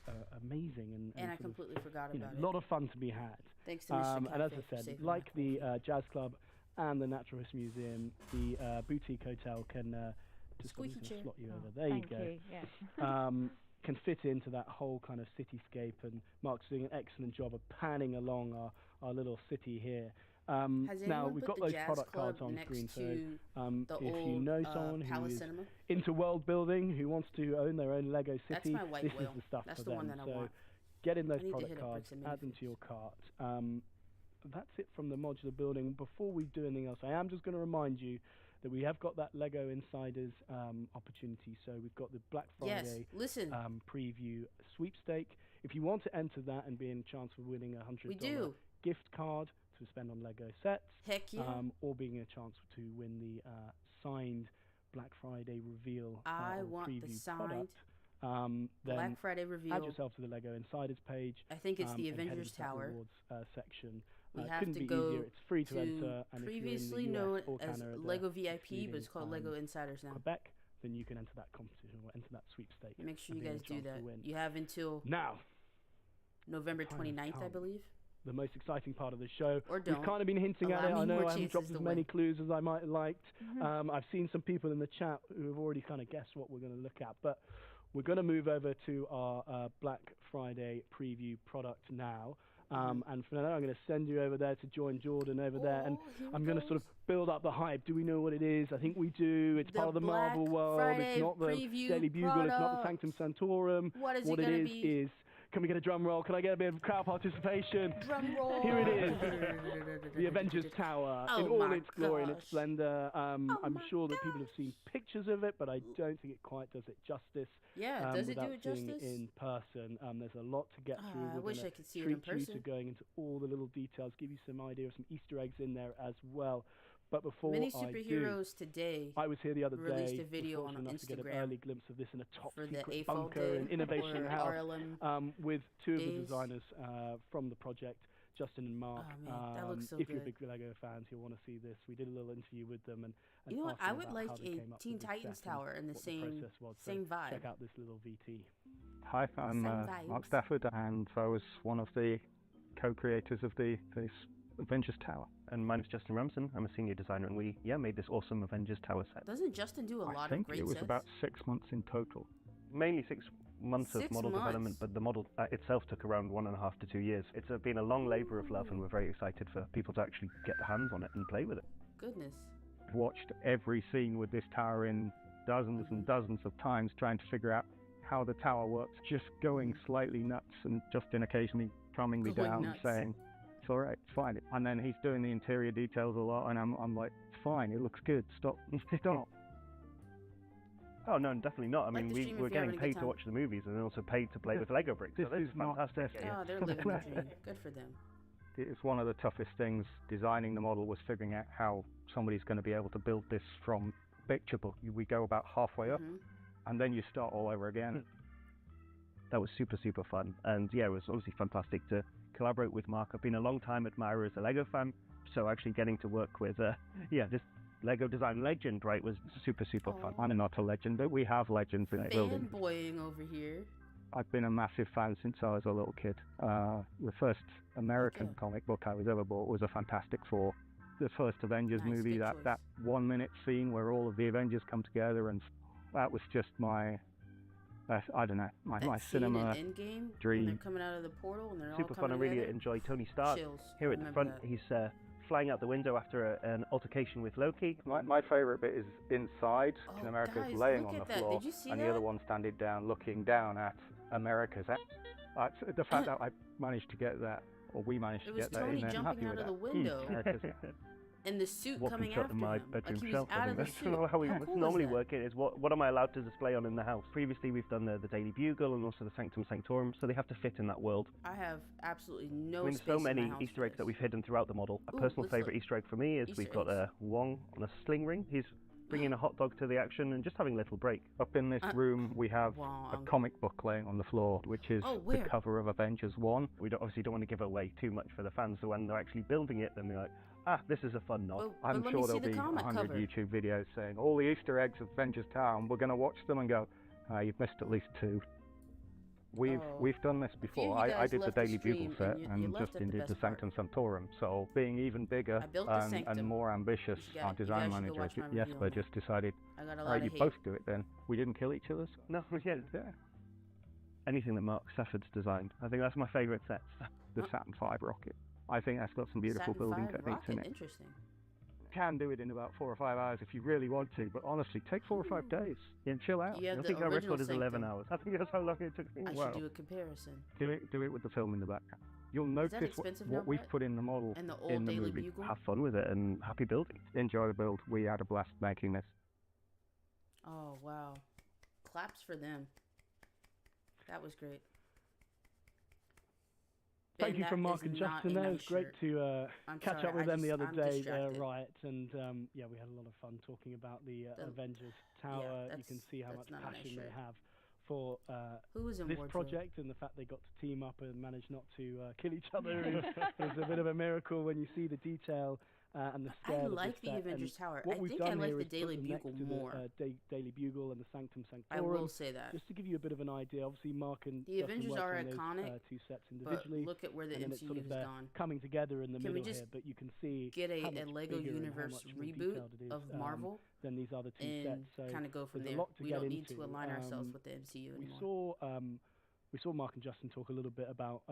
Speaker 1: Amazing.
Speaker 3: And I completely forgot about it.
Speaker 1: A lot of fun to be had.
Speaker 3: Thanks to Mr.
Speaker 1: And as I said, like the Jazz Club and the Natural History Museum, the boutique hotel can just slot you over. There you go.
Speaker 2: Thank you. Yeah.
Speaker 1: can fit into that whole kind of cityscape, and Mark's doing an excellent job of panning along our little city here. Now we've got those product cards on screen, so if you know someone who is into world building, who wants to own their own Lego city, this is the stuff for them. So get in those product cards, add them to your cart. That's it from the modular building. Before we do anything else, I am just going to remind you that we have got that Lego Insiders opportunity. So we've got the Black Friday preview sweepstake. If you want to enter that and be in chance of winning a $100 gift card to spend on Lego sets,
Speaker 3: heck yeah,
Speaker 1: or being a chance to win the signed Black Friday reveal
Speaker 3: I want
Speaker 1: preview
Speaker 3: the signed
Speaker 1: product,
Speaker 3: then Black Friday reveal.
Speaker 1: Add yourself to the Lego Insiders page.
Speaker 3: I think it's the Avengers Tower
Speaker 1: rewards section.
Speaker 3: We have to go
Speaker 1: easier. It's free to enter, and
Speaker 3: previously known as Lego VIP, but it's called Lego Insiders now.
Speaker 1: Quebec, then you can enter that competition or enter that sweepstake.
Speaker 3: Make sure you guys do that. You have until
Speaker 1: now
Speaker 3: November 29th, I believe.
Speaker 1: The most exciting part of the show.
Speaker 3: Or don't.
Speaker 1: We've kind of been hinting at it. I know I haven't dropped as many clues as I might have liked. I've seen some people in the chat who have already kind of guessed what we're going to look at, but we're going to move over to our Black Friday preview product now. And for now, I'm going to send you over there to join Jordan over there, and I'm going to sort of build up the hype. Do we know what it is? I think we do. It's part of the Marvel world.
Speaker 3: Friday
Speaker 1: it's not the Daily Bugle.
Speaker 3: Product.
Speaker 1: It's not the Sanctum Sanctorum.
Speaker 3: What it
Speaker 1: is. Can we get a drum roll? Can I get a bit of crowd participation?
Speaker 3: Drum roll.
Speaker 1: Here it is. The Avengers Tower in all its glory and its splendor. I'm sure that people have seen pictures of it, but I don't think it quite does it justice.
Speaker 3: Yeah, does it do it justice?
Speaker 1: In person. There's a lot to get through.
Speaker 3: I wish I could see it in person.
Speaker 1: Treat you to going into all the little details, give you some idea of some Easter eggs in there as well. But before
Speaker 3: Many superheroes today
Speaker 1: I was here the other day,
Speaker 3: released a video on
Speaker 1: Instagram to get an early glimpse of this in a top secret bunker in Innovation House with two of the designers from the project, Justin and Mark.
Speaker 3: Oh, man, that looks so
Speaker 1: if
Speaker 3: good.
Speaker 1: you're big Lego fans, you'll want to see this. We did a little interview with them, and
Speaker 3: you know what? I would like a Teen Titans tower in the same vibe.
Speaker 1: Check out this little VT.
Speaker 5: Hi, I'm Mark Stafford, and I was one of the co-creators of this Avengers Tower.
Speaker 6: And my name's Justin Ramson. I'm a senior designer, and we made this awesome Avengers Tower set.
Speaker 3: Doesn't Justin do a lot of great sets?
Speaker 5: I think it was about 6 months in total.
Speaker 6: Mainly 6 months of model development, but the model itself took around 1.5 to 2 years. It's been a long labour of love, and we're very excited for people to actually get their hands on it and play with it.
Speaker 3: Goodness.
Speaker 5: I've watched every scene with this tower in dozens and dozens of times, trying to figure out how the tower works, just going slightly nuts, and Justin occasionally calming me down and saying, "It's all right, it's fine." And then he's doing the interior details a lot, and I'm like, "It's fine, it looks good, stop."
Speaker 6: Oh no, definitely not. I mean, we're getting paid to watch the movies, and also paid to play with Lego bricks.
Speaker 5: This is
Speaker 6: fantastic.
Speaker 3: Oh, they're living the dream. Good for them.
Speaker 5: It's one of the toughest things designing the model, was figuring out how somebody's going to be able to build this from picture book. We go about halfway up, and then you start all over again.
Speaker 6: That was super fun, and yeah, it was obviously fantastic to collaborate with Mark. I've been a long time admirer as a Lego fan, so actually getting to work with this Lego design legend, right, was super fun.
Speaker 5: I'm not a legend, but we have legends in the building.
Speaker 3: Fanboying over here.
Speaker 5: I've been a massive fan since I was a little kid. The first American comic book I was ever bought was a Fantastic Four. The first Avengers movie, that 1 minute scene where all of the Avengers come together, and that was just my, I don't know, my cinema dream.
Speaker 3: When they're coming out of the portal and they're
Speaker 6: super
Speaker 3: all
Speaker 6: fun. I really enjoy Tony Stark. Here at the front, he's flying out the window after an altercation with Loki.
Speaker 5: My favourite bit is inside. Captain America's laying on the floor, and the other one standing down, looking down at America's. The fact that I managed to get that, or we managed to get that in there, I'm happy with that.
Speaker 3: It was Tony jumping out of the window. And the suit coming after him.
Speaker 6: My bedroom shelf. That's how we normally work it. Is what am I allowed to display on in the house? Previously, we've done the Daily Bugle and also the Sanctum Sanctorum, so they have to fit in that world.
Speaker 3: I have absolutely no.
Speaker 6: There's so many Easter eggs that we've hidden throughout the model. A personal favourite Easter egg for me is we've got Wong on a sling ring. He's bringing a hot dog to the action and just having a little break.
Speaker 5: Up in this room, we have a comic book laying on the floor, which is the cover of Avengers 1.
Speaker 6: We obviously don't want to give away too much for the fans, so when they're actually building it, then they're like, this is a fun nod.
Speaker 5: I'm sure there'll be 100 YouTube videos saying all the Easter eggs of Avengers Town. We're going to watch them and go, you've missed at least 2. We've done this before. I did the Daily Bugle set, and Justin did the Sanctum Sanctorum. So being even bigger and more ambitious, our design manager Jesper just decided, you both do it then. We didn't kill each other.
Speaker 6: No, yeah. anything that Mark Sefford's designed. I think that's my favourite sets.
Speaker 5: The Saturn V rocket. I think that's got some beautiful building techniques in it.
Speaker 3: Interesting.
Speaker 5: Can do it in about 4 or 5 hours if you really want to, but honestly, take 4 or 5 days and chill out.
Speaker 6: I think our record is 11 hours. I think that's how long it took me.
Speaker 3: I should do a comparison.
Speaker 5: Do it with the film in the background. You'll notice what we've put in the model
Speaker 3: and the old
Speaker 5: in the
Speaker 3: Daily
Speaker 5: movie.
Speaker 3: Bugle?
Speaker 6: Have fun with it and happy building.
Speaker 5: Enjoy the build. We had a blast making this.
Speaker 3: Oh, wow. Claps for them. That was great.
Speaker 1: Thank you from Mark and Justin there. It was great to catch up with them the other day, Riot, and yeah, we had a lot of fun talking about the Avengers Tower. You can see how much passion they have for this project, and the fact they got to team up and manage not to kill each other is a bit of a miracle when you see the detail and the scale.
Speaker 3: I like the Avengers Tower. I think I like the Daily Bugle more.
Speaker 1: Daily Bugle and the Sanctum Sanctorum.
Speaker 3: I will say that.
Speaker 1: Just to give you a bit of an idea, obviously Mark and
Speaker 3: the Avengers are iconic.
Speaker 1: Two sets individually.
Speaker 3: But look at where the MCU
Speaker 1: sort of
Speaker 3: has gone.
Speaker 1: Coming together in the middle here, but you can see
Speaker 3: get a Lego Universe reboot of Marvel.
Speaker 1: Than these other two sets. So
Speaker 3: kind of go from there. We don't need to align ourselves with the MCU anymore.
Speaker 1: We saw Mark and Justin talk a little bit about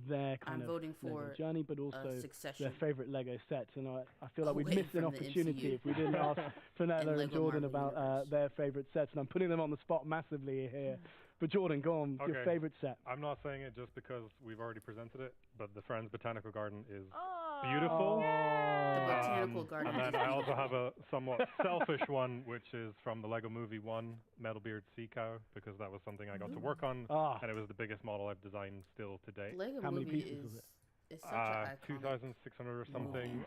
Speaker 1: their kind of Lego journey, but also their favorite Lego sets. And I feel like we'd missed an opportunity if we didn't ask Fenella and Jordan about their favorite sets. And I'm putting them on the spot massively here. But Jordan, go on, your favorite set.
Speaker 4: I'm not saying it just because we've already presented it, but the Friends Botanical Garden is beautiful.
Speaker 3: The Botanical Garden.
Speaker 4: And then I also have a somewhat selfish one, which is from the Lego Movie 1, Metalbeard Sea Cow, because that was something I got to work on, and it was the biggest model I've designed still to date.
Speaker 3: How many pieces was it? It's such an
Speaker 4: 2,600 or something,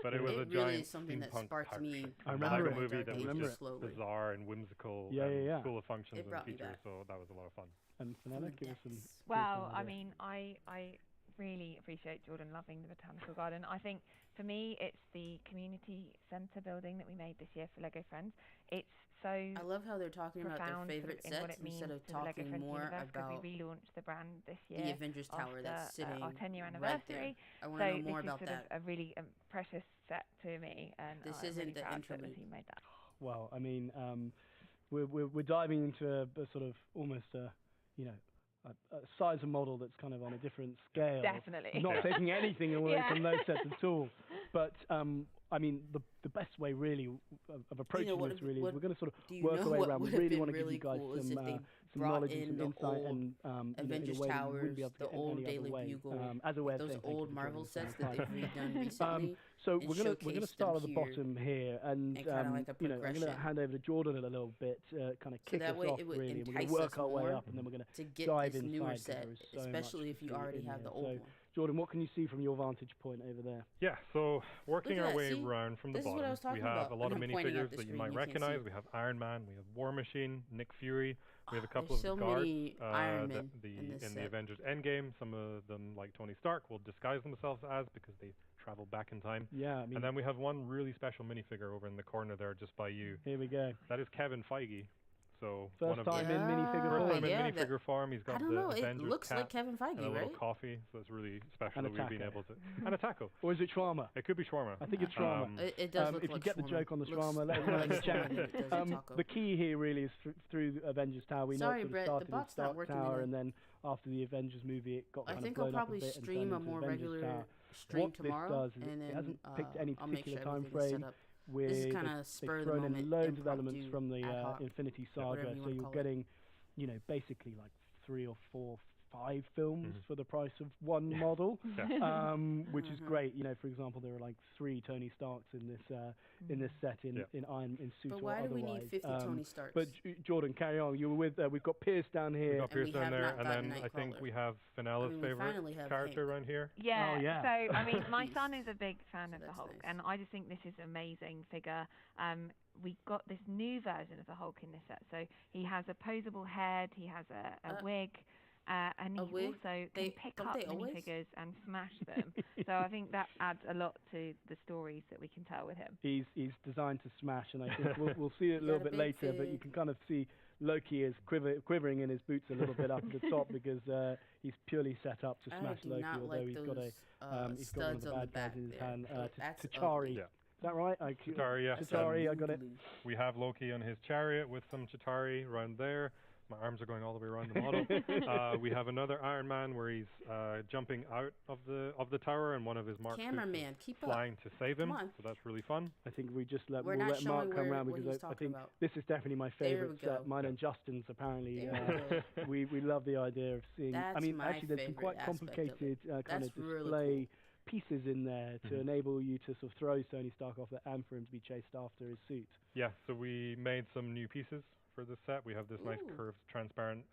Speaker 4: but it was a
Speaker 3: really
Speaker 4: giant
Speaker 3: is something that
Speaker 4: steampunk
Speaker 3: sparks me.
Speaker 1: I remember
Speaker 4: Lego movie that was just bizarre and whimsical and full of functions and features, so that was a lot of fun.
Speaker 1: And Fenella, give us some...
Speaker 2: Well, I mean, I really appreciate Jordan loving the Botanical Garden. I think for me it's the community centre building that we made this year for Lego Friends. It's so
Speaker 3: I love how they're talking about their favorite sets instead of talking more about
Speaker 2: we relaunched the brand this year.
Speaker 3: The Avengers Tower that's sitting
Speaker 2: our 10-year anniversary.
Speaker 3: I want to know more about
Speaker 2: that. So this is a really precious set to me, and
Speaker 3: this
Speaker 2: I'm
Speaker 3: isn't
Speaker 2: really
Speaker 3: the
Speaker 2: proud
Speaker 3: interlude.
Speaker 2: that the team made that.
Speaker 1: Well, I mean, we're diving into a sort of almost a size of model that's kind of on a different scale.
Speaker 2: Definitely.
Speaker 1: Not taking anything away from those sets at all. But I mean, the best way really of approaching this really is we're going to sort of work our way around. We really want to give you guys some knowledge and some insight and
Speaker 3: Avengers Towers, the old Daily Bugle,
Speaker 1: as a way of
Speaker 3: those
Speaker 1: saying
Speaker 3: old Marvel sets that they've redone recently.
Speaker 1: So we're going to start at the bottom here, and I'm going to hand over to Jordan in a little bit, kind of kick us off really, and we're going to work our way up, and then we're going to dive inside.
Speaker 3: Newer set, especially if you already have the old one.
Speaker 1: Jordan, what can you see from your vantage point over there?
Speaker 4: Yeah, so working our way around from the bottom, we have a lot of minifigures that you might recognize. We have Iron Man, we have War Machine, Nick Fury. We have a couple of guards in the Avengers Endgame. Some of them, like Tony Stark, will disguise themselves as because they travel back in time.
Speaker 1: Yeah, I mean,
Speaker 4: and then we have one really special minifigure over in the corner there, just by you.
Speaker 1: Here we go.
Speaker 4: That is Kevin Feige. So
Speaker 1: first time in minifigure form.
Speaker 4: He's got
Speaker 3: I don't know.
Speaker 4: The Avengers
Speaker 3: it looks
Speaker 4: cap
Speaker 3: like Kevin Feige,
Speaker 4: and a
Speaker 3: right?
Speaker 4: little coffee, so it's really special that we've been able to. And a taco.
Speaker 1: Or is it shawarma?
Speaker 4: It could be shawarma.
Speaker 1: I think it's shawarma.
Speaker 3: It does look
Speaker 1: if
Speaker 3: like
Speaker 1: you get the joke on the shawarma, let us know in the chat. The key here really is through Avengers Tower. We know it sort of started in Stark Tower, and then after the Avengers movie, it got kind of blown up a bit.
Speaker 3: I think I'll probably stream a more regular stream tomorrow, and then
Speaker 1: it hasn't picked any particular time
Speaker 3: frame. This is kind of
Speaker 1: spur of the moment. They've thrown in loads of elements from the Infinity Saga, so you're getting, basically like 3 or 4, 5 films for the price of one model, which is great. For example, there are like 3 Tony Starks in this set in suit or otherwise.
Speaker 3: But why do we need 50 Tony Starks?
Speaker 1: But Jordan, carry on. You were with. We've got Pierce down here.
Speaker 4: We've got Pierce down there, and then I think we have Fenella's favorite character around here.
Speaker 2: Yeah.
Speaker 1: Oh, yeah.
Speaker 2: So I mean, my son is a big fan of the Hulk, and I just think this is an amazing figure. We got this new version of the Hulk in this set, so he has a posable head, he has a wig. And he also can pick up minifigures and smash them. So I think that adds a lot to the stories that we can tell with him.
Speaker 1: He's designed to smash, and I think we'll see it a little bit later, but you can kind of see Loki is quivering in his boots a little bit up at the top because he's purely set up to smash Loki, although he's got one of the bad guys in his hand, Chitauri. Is that right?
Speaker 4: Chitauri, yeah.
Speaker 1: Chitauri, I got it.
Speaker 4: We have Loki on his chariot with some Chitauri around there. My arms are going all the way around the model. We have another Iron Man where he's jumping out of the tower, and one of his Mark
Speaker 3: Cameraman, keep
Speaker 4: flying
Speaker 3: up.
Speaker 4: to save him.
Speaker 3: Come on.
Speaker 4: So that's really fun.
Speaker 1: I think we'll
Speaker 3: We're
Speaker 1: let Mark come around because I think
Speaker 3: about.
Speaker 1: this is definitely my favourite set. Mine and Justin's apparently. We love the idea of seeing.
Speaker 3: That's
Speaker 1: I mean, actually, there's some quite complicated kind of display
Speaker 3: really
Speaker 1: pieces in there to enable you to sort of throw Tony Stark off and for him to be chased after his suit.
Speaker 4: Yeah, so we made some new pieces for this set. We have this nice curved, transparent,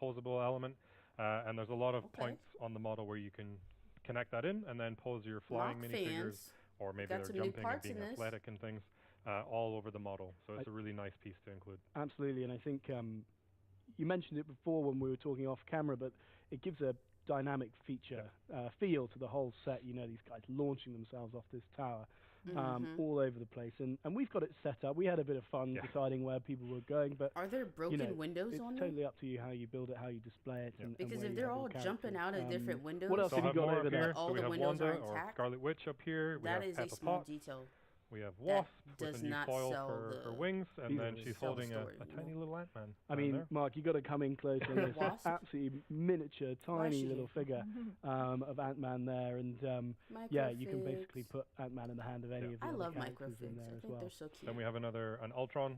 Speaker 4: posable element, and there's a lot of points on the model where you can connect that in and then pose your flying minifigures, or maybe they're jumping and being athletic and things, all over the model. So it's a really nice piece to include. Absolutely,
Speaker 1: and I think you mentioned it before when we were talking off camera, but it gives a dynamic feature feel to the whole set. You know, these guys launching themselves off this tower all over the place, and we've got it set up. We had a bit of fun deciding where people were going, but
Speaker 3: are there broken windows on
Speaker 1: it's totally up to you how you build it, how you display it.
Speaker 3: Because if they're all jumping out of different windows,
Speaker 1: what else have you got over there?
Speaker 3: All the windows are intact.
Speaker 4: Scarlet Witch up here.
Speaker 3: That is a small detail.
Speaker 4: We have Wasp with a new foil for her wings, and then she's holding a tiny little Ant-Man.
Speaker 1: I mean, Mark, you got to come in close on this. Absolutely miniature, tiny little figure of Ant-Man there, and you can basically put Ant-Man in the hand of any of the other characters in there as well.
Speaker 3: They're so cute.
Speaker 4: Then we have an Ultron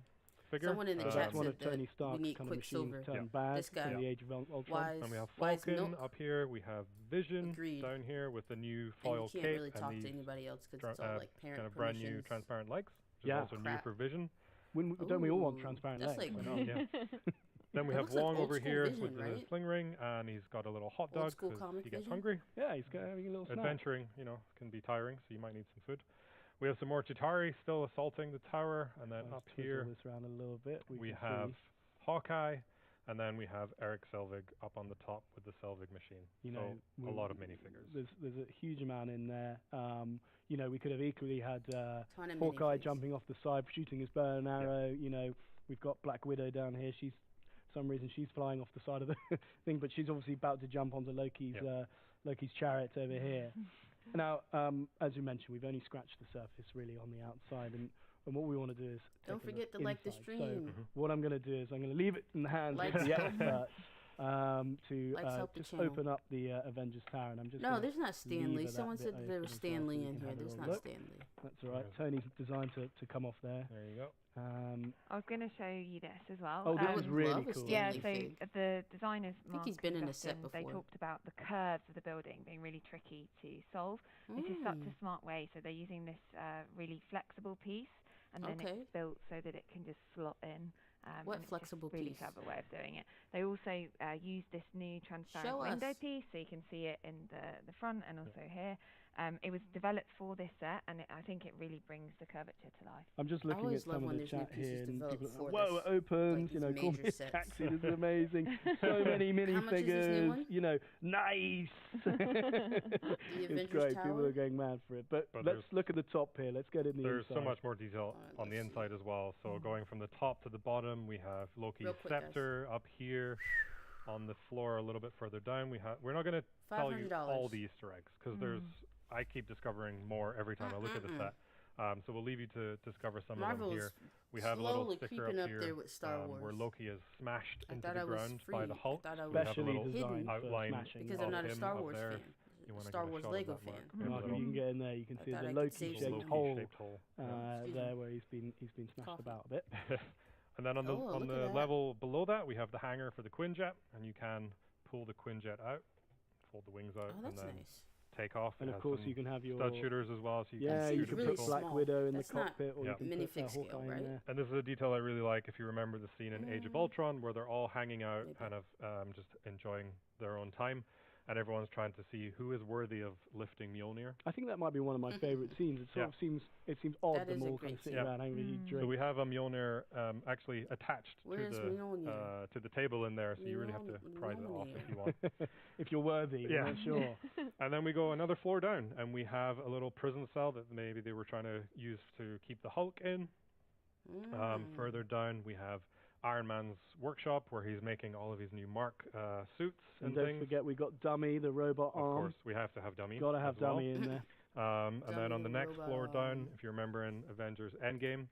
Speaker 4: figure.
Speaker 3: Someone in the chat
Speaker 1: that's one
Speaker 3: said
Speaker 1: of Tony Stark's kind of machine turned bad
Speaker 3: this guy.
Speaker 1: in the Age of Ultron.
Speaker 4: And we have Falcon up here. We have Vision down here with the new foil cape.
Speaker 3: And you can't really talk to anybody else because it's all like parent
Speaker 4: kind of brand new transparent legs, which is also new for Vision.
Speaker 1: Don't we all want transparent legs?
Speaker 4: Then we have Wong over here with the sling ring, and he's got a little hot dog because he gets hungry.
Speaker 1: Yeah, he's having a little snack.
Speaker 4: Adventuring, can be tiring, so you might need some food. We have some more Chitauri still assaulting the tower, and then up here
Speaker 1: this around a little bit, we
Speaker 4: have Hawkeye, and then we have Eric Selvig up on the top with the Selvig machine. A lot of minifigures.
Speaker 1: There's a huge amount in there. We could have equally had Hawkeye jumping off the side, shooting his bow and arrow. We've got Black Widow down here. For some reason she's flying off the side of the thing, but she's obviously about to jump onto Loki's chariot over here. Now, as you mentioned, we've only scratched the surface really on the outside, and what we want to do is
Speaker 3: don't forget to like the stream.
Speaker 1: So what I'm going to do is I'm going to leave it in the hands of the experts to just open up the Avengers Tower, and I'm just
Speaker 3: there's not Stanley. Someone said there was Stanley in here. There's not Stanley.
Speaker 1: That's all right. Tony's designed to come off there.
Speaker 4: There you go.
Speaker 2: I was going to show you this as well.
Speaker 1: Oh, that was really cool.
Speaker 2: Yeah, so the designers,
Speaker 3: I think he's been in a set before.
Speaker 2: They talked about the curves of the building being really tricky to solve. This is such a smart way. So they're using this really flexible piece, and then it's built so that it can just slot in.
Speaker 3: What flexible
Speaker 2: really
Speaker 3: piece?
Speaker 2: Really clever way of doing it. They also use this new transparent window piece, so you can see it in the front and also here. It was developed for this set, and I think it really brings the curvature to life.
Speaker 1: I'm just looking at some of the chat here, and people
Speaker 3: are
Speaker 1: whoa, it opens, call me a taxi, this is amazing. So many minifigures, nice. It's great, people are going mad for it. But let's look at the top here, let's get in the
Speaker 4: There's
Speaker 1: inside.
Speaker 4: So much more detail on the inside as well. So going from the top to the bottom, we have Loki's scepter up here. On the floor a little bit further down, we're not going to tell you all the Easter eggs, because I keep discovering more every time I look at the set. So we'll leave you to discover some of them here. We have a little sticker up here
Speaker 3: with Star Wars.
Speaker 4: where Loki is smashed into the ground by the Hulk.
Speaker 1: We have a little
Speaker 4: outline
Speaker 3: because I'm not a Star Wars fan. Star Wars Lego fan.
Speaker 1: Mark, if you can get in there, you can see the Loki-shaped hole there where he's been smashed about a bit.
Speaker 4: And then on the level below that, we have the hanger for the Quinjet, and you can pull the Quinjet out, fold the wings out, and then take off.
Speaker 1: And of course, you can have your
Speaker 4: stud shooters as well, so you can
Speaker 1: put Black Widow in the cockpit, or you can
Speaker 3: minifig
Speaker 1: put
Speaker 3: scale, right?
Speaker 4: And this is a detail I really like. If you remember the scene in Age of Ultron, where they're all hanging out, kind of just enjoying their own time. And everyone's trying to see who is worthy of lifting Mjolnir.
Speaker 1: I think that might be one of my favorite scenes. It sort of seems odd them all kind of sitting around having a huge drink.
Speaker 4: So we have a Mjolnir actually attached to the table in there, so you really have to prise it off if you want.
Speaker 1: If you're worthy, we're not sure.
Speaker 4: And then we go another floor down, and we have a little prison cell that maybe they were trying to use to keep the Hulk in. Further down, we have Iron Man's workshop, where he's making all of his new Mark suits and
Speaker 1: don't
Speaker 4: things.
Speaker 1: Forget we got Dummy, the robot arm.
Speaker 4: Of course, we have to have Dummy.
Speaker 1: Got to have Dummy in there.
Speaker 4: And then on the next floor down, if you remember in Avengers Endgame,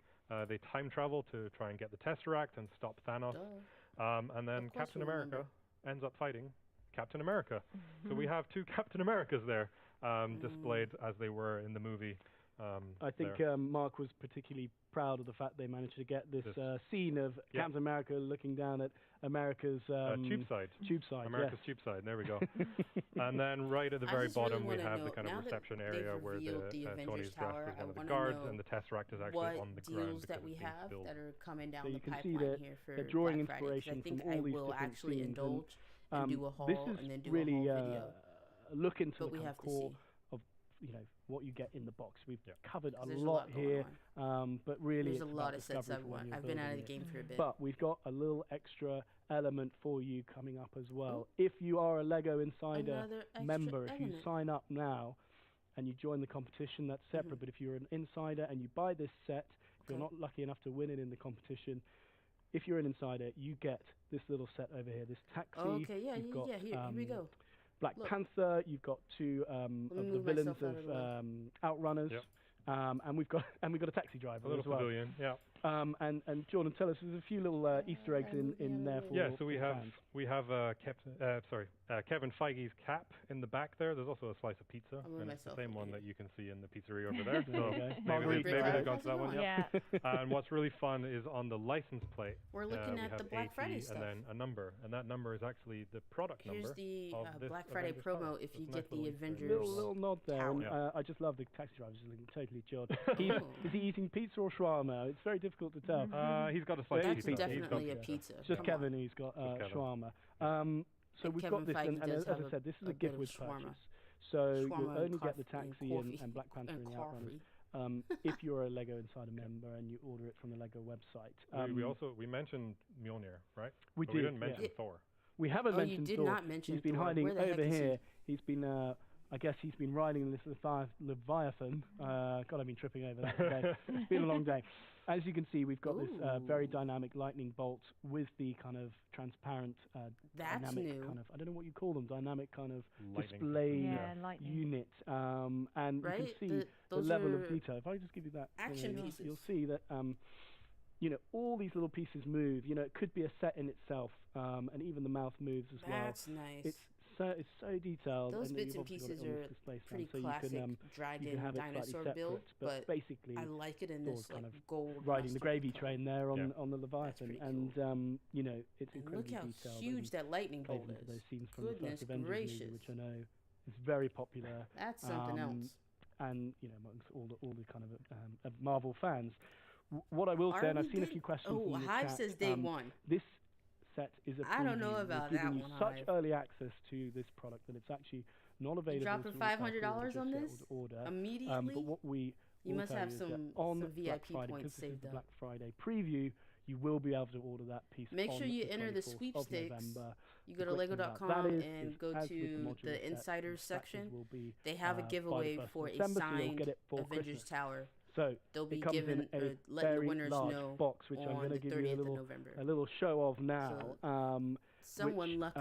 Speaker 4: they time travel to try and get the Tesseract and stop Thanos. And then Captain America ends up fighting Captain America. So we have 2 Captain Americas there displayed as they were in the movie.
Speaker 1: I think Mark was particularly proud of the fact they managed to get this scene of Captain America looking down at America's
Speaker 4: tube side. America's tube side. There we go. And then right at the very bottom we have the kind of reception area where Tony's dressed as one of the guards, and the Tesseract is actually on the ground.
Speaker 3: Deals that we have that are coming down the pipeline here for
Speaker 1: they're drawing
Speaker 3: Black Friday,
Speaker 1: inspiration
Speaker 3: I think
Speaker 1: from all these
Speaker 3: I will
Speaker 1: different
Speaker 3: actually
Speaker 1: scenes,
Speaker 3: indulge and do a haul and then do
Speaker 1: really,
Speaker 3: a whole video.
Speaker 1: Look into
Speaker 3: but
Speaker 1: the
Speaker 3: we have
Speaker 1: core
Speaker 3: to see.
Speaker 1: of what you get in the box. We've covered a
Speaker 3: There's
Speaker 1: lot here, but really
Speaker 3: there's a lot of sets I've been out of the game for a bit.
Speaker 1: But we've got a little extra element for you coming up as well. If you are a Lego Insider member, if you sign up now and you join the competition, that's separate. But if you're an insider and you buy this set, if you're not lucky enough to win it in the competition, if you're an insider, you get this little set over here, this taxi.
Speaker 3: Okay, here we go.
Speaker 1: Black Panther, you've got 2 of the villains of Outrunners, and we've got a taxi driver as well.
Speaker 4: Civilian,
Speaker 1: and Jordan, tell us, there's a few little Easter eggs in there for
Speaker 4: so we have Kevin Feige's cap in the back there. There's also a slice of pizza, and it's the same one that you can see in the pizzeria over there. So maybe they've gone to that one. And what's really fun is on the license plate.
Speaker 3: We're looking at the Black Friday stuff.
Speaker 4: And then a number, and that number is actually the product number.
Speaker 3: Here's the Black Friday promo if you get the Avengers.
Speaker 1: Little nod there. And, I just love the taxi driver just looking totally chilled. Is he eating pizza or shawarma? It's very difficult to tell.
Speaker 4: He's got a slice of pizza.
Speaker 3: That's definitely a pizza.
Speaker 1: It's just Kevin who's got shawarma. So we've got this, and as I said, this is a gift with purchase. So you'll only get the taxi and Black Panther and the Outrunners if you're a Lego Insider member and you order it from the Lego website. We mentioned Mjolnir, right? We didn't mention Thor. We haven't mentioned Thor.
Speaker 3: You did not mention
Speaker 1: He's been
Speaker 3: Thor.
Speaker 1: hiding over here. He's been, I guess he's been riding this Leviathan. God, I've been tripping over that today. It's been a long day. As you can see, we've got this very dynamic lightning bolt with the kind of transparent, dynamic kind of, I don't know what you call them, dynamic kind of display unit. And you can see the level of detail. If I just give you that,
Speaker 3: action pieces,
Speaker 1: you'll see that, all these little pieces move. It could be a set in itself, and even the mouth moves as well.
Speaker 3: That's nice.
Speaker 1: It's so detailed.
Speaker 3: Those bits and pieces are pretty classic, dragon dinosaur build, but basically I like it in this
Speaker 1: kind of
Speaker 3: gold.
Speaker 1: Riding the gravy train there on the Leviathan, and cool. It's incredibly detailed.
Speaker 3: Look how huge that lightning bolt is.
Speaker 1: Those scenes from the first Avengers movie, which I know is very popular.
Speaker 3: That's something else.
Speaker 1: And amongst all the kind of Marvel fans, what I will say, and I've seen a few questions.
Speaker 3: Oh, Hive says day one.
Speaker 1: This set is a preview.
Speaker 3: I don't know about that one.
Speaker 1: Such early access to this product that it's actually not available.
Speaker 3: Dropping $500 on this immediately.
Speaker 1: But what we
Speaker 3: you must have some VIP points saved up.
Speaker 1: Black Friday preview. You will be able to order that piece.
Speaker 3: Make sure you enter the sweepstakes. You go to Lego.com and go to the Insiders section. They have a giveaway for a signed Avengers Tower.
Speaker 1: So
Speaker 3: they'll be giving let your winners know
Speaker 1: box, which I'm going to give you a little show of now.
Speaker 3: So someone lucky,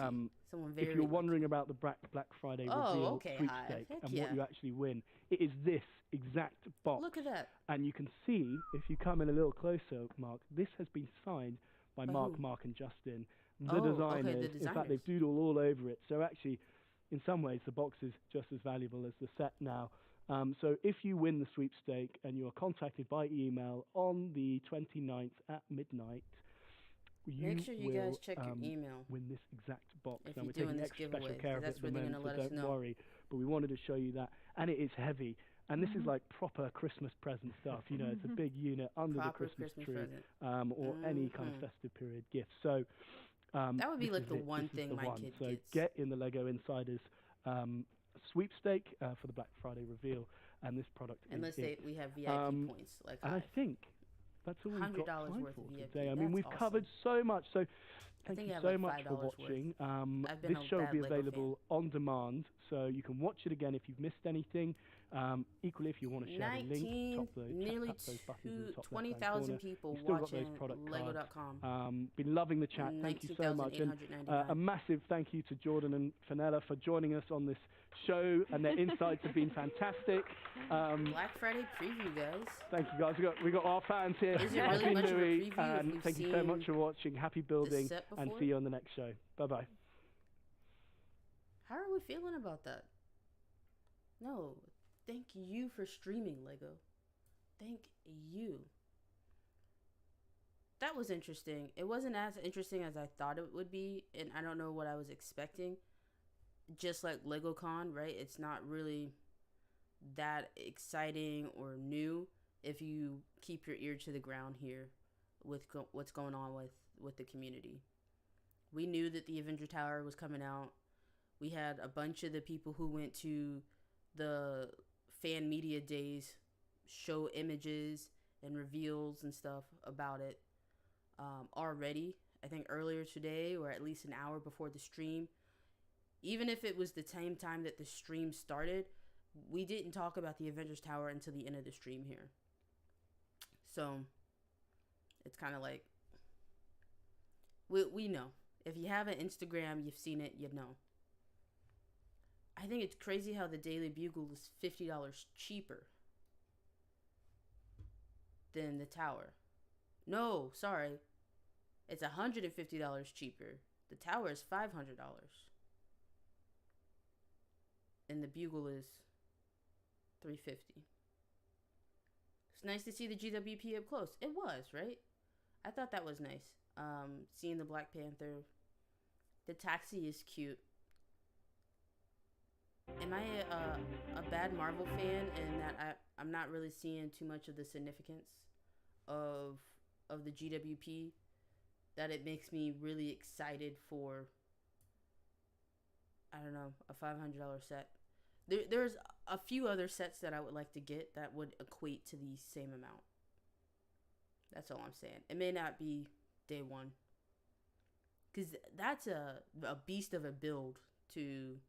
Speaker 3: someone very.
Speaker 1: If you're wondering about the Black Friday reveal sweepstake and what you actually win, it is this exact box.
Speaker 3: Look at that.
Speaker 1: And you can see, if you come in a little closer, Mark, this has been signed by Mark, and Justin, the designers. In fact, they've doodled all over it. So actually, in some ways, the box is just as valuable as the set now. So if you win the sweepstake and you are contacted by email on the 29th at midnight,
Speaker 3: make sure you guys check your email.
Speaker 1: Win this exact box.
Speaker 3: If
Speaker 1: now
Speaker 3: you're
Speaker 1: we're
Speaker 3: doing
Speaker 1: taking
Speaker 3: this
Speaker 1: extra
Speaker 3: giveaway,
Speaker 1: special care of it
Speaker 3: that's where they're going to let us know.
Speaker 1: Don't worry. But we wanted to show you that, and it is heavy. And this is like proper Christmas present stuff. It's a big unit under the Christmas tree, or any kind of festive period gift. So
Speaker 3: that would be like the one thing my kid gets.
Speaker 1: So get in the Lego Insiders sweepstake for the Black Friday reveal, and this product.
Speaker 3: And let's say we have VIP points, like
Speaker 1: and I think that's all we've got time
Speaker 3: worth
Speaker 1: for
Speaker 3: of VIP.
Speaker 1: today. I mean, we've covered so much. So thank you so much for watching. This show will be available on demand, so you can watch it again if you've missed anything. Equally, if you want to share the link,
Speaker 3: nearly 20,000 people watching Lego.com.
Speaker 1: Been loving the chat. Thank you so much. And a massive thank you to Jordan and Fenella for joining us on this show, and their insights have been fantastic.
Speaker 3: Black Friday preview, guys.
Speaker 1: Thank you, guys. We got our fans here.
Speaker 3: Is it really much of a preview?
Speaker 1: And thank you so much for watching. Happy building, and see you on the next show. Bye-bye.
Speaker 3: How are we feeling about that? No, thank you for streaming, Lego. Thank you. That was interesting. It wasn't as interesting as I thought it would be, and I don't know what I was expecting. Just like LegoCon, right? It's not really that exciting or new if you keep your ear to the ground here with what's going on with the community. We knew that the Avenger Tower was coming out. We had a bunch of the people who went to the fan media days show images and reveals and stuff about it already. I think earlier today, or at least an hour before the stream. Even if it was the same time that the stream started, we didn't talk about the Avengers Tower until the end of the stream here. So it's kind of like, we know. If you have an Instagram, you've seen it, you know. I think it's crazy how the Daily Bugle is $50 cheaper than the tower. No, sorry. It's $150 cheaper. The tower is $500. And the Bugle is $350. It's nice to see the GWP up close. It was, right? I thought that was nice. Seeing the Black Panther. The taxi is cute. Am I a bad Marvel fan in that I'm not really seeing too much of the significance of the GWP, that it makes me really excited for, I don't know, a $500 set? There's a few other sets that I would like to get that would equate to the same amount. That's all I'm saying. It may not be day one, because that's a beast of a build to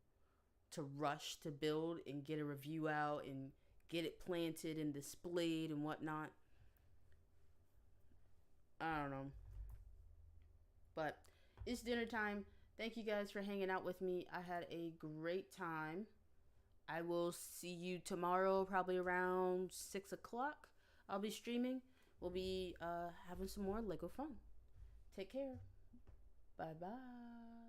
Speaker 3: rush to build and get a review out and get it planted and displayed and whatnot. I don't know. But it's dinner time. Thank you guys for hanging out with me. I had a great time. I will see you tomorrow, probably around 6 o'clock. I'll be streaming. We'll be having some more Lego fun. Take care. Bye-bye.